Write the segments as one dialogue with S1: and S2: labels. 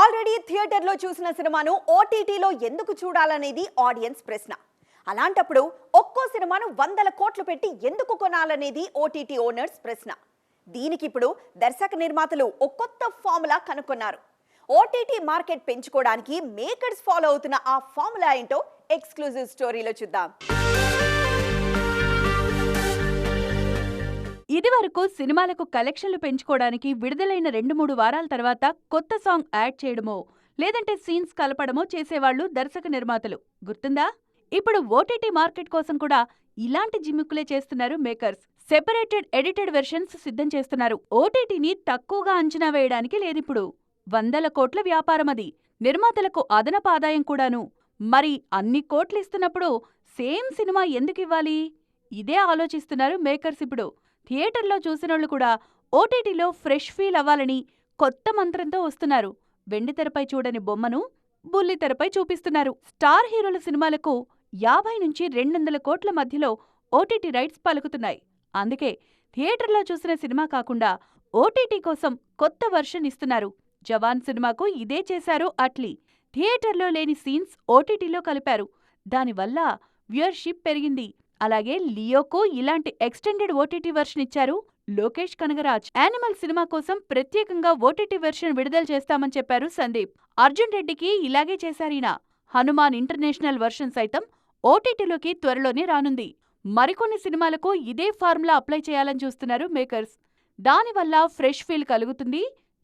S1: Already థియేటర్లో చూసిన సినిమాను ఓటీటీలో ఎందుకు చూడాలనేది ఆడియన్స్ ప్రశ్న. అలాంటప్పుడు ఒక్కో సినిమాను వందల కోట్లు పెట్టి ఎందుకు కొనాలనేది ఓటీటీ ఓనర్స్ ప్రశ్న. దీనికి ఇప్పుడు దర్శక నిర్మాతలు ఒక కొత్త ఫార్ములా కనుక్కున్నారు. ఓటీటీ మార్కెట్ పెంచుకోవడానికి మేకర్స్ ఫాలో అవుతున్న ఆ ఫార్ములా ఏంటో ఎక్స్క్లూజివ్ స్టోరీలో చూద్దాం.
S2: ఇదివరకు సినిమాలకు కలెక్షన్లు పెంచుకోవడానికి విడుదలైన 2-3 వారాల తర్వాత కొత్త సాంగ్ యాడ్ చేయడమో లేదంటే సీన్స్ కలపడమో చేసేవాళ్లు దర్శక నిర్మాతలు. గుర్తుందా? ఇప్పుడు ఓటీటీ మార్కెట్ కోసం కూడా ఇలాంటి జిమ్మిక్కులే చేస్తున్నారు మేకర్స్. సెపరేటెడ్ ఎడిటెడ్ వెర్షన్స్ సిద్ధం చేస్తున్నారు. ఓటీటీని తక్కువగా అంచనా వేయడానికి లేదిప్పుడు. వందల కోట్ల వ్యాపారమది. నిర్మాతలకు అదనపు ఆదాయం కూడాను. మరి అన్ని కోట్లిస్తున్నప్పుడు సేమ్ సినిమా ఎందుకివ్వాలి? ఇదే ఆలోచిస్తున్నారు మేకర్స్ ఇప్పుడు. థియేటర్లో చూసినోళ్లు కూడా ఓటీటీలో ఫ్రెష్ ఫీల్ అవ్వాలని కొత్త మంత్రంతో వస్తున్నారు. వెండితెరపై చూడని బొమ్మను బుల్లితెరపై చూపిస్తున్నారు. స్టార్ హీరోల సినిమాలకు 50-200 కోట్ల మధ్యలో ఓటీటీ రైట్స్ పలుకుతున్నాయి. అందుకే థియేటర్లో చూసిన సినిమా కాకుండా ఓటీటీ కోసం కొత్త వర్షన్ ఇస్తున్నారు. జవాన్ సినిమాకు ఇదే చేశారు అట్లీ. థియేటర్లో లేని సీన్స్ ఓటీటీలో కలిపారు. దానివల్ల వ్యూయర్షిప్ పెరిగింది. అలాగే లియోకు ఇలాంటి ఎక్స్టెండెడ్ ఓటీటీ వెర్షన్ ఇచ్చారు లోకేష్ కనగరాజ్. యానిమల్ సినిమా కోసం ప్రత్యేకంగా ఓటీటీ వెర్షన్ విడుదల చేస్తామని చెప్పారు సందీప్. అర్జున్ రెడ్డికి ఇలాగే చేశారీనా. హనుమాన్ ఇంటర్నేషనల్ వెర్షన్ సైతం ఓటీటీలోకి త్వరలోనే రానుంది. మరికొన్ని సినిమాలకు ఇదే ఫార్ములా అప్లై చేయాలని చూస్తున్నారు మేకర్స్. దానివల్ల ఫ్రెష్ ఫీల్ కలుగుతుంది,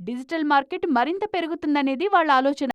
S2: డిజిటల్ మార్కెట్ మరింత పెరుగుతుందనేది వాళ్ళ ఆలోచన.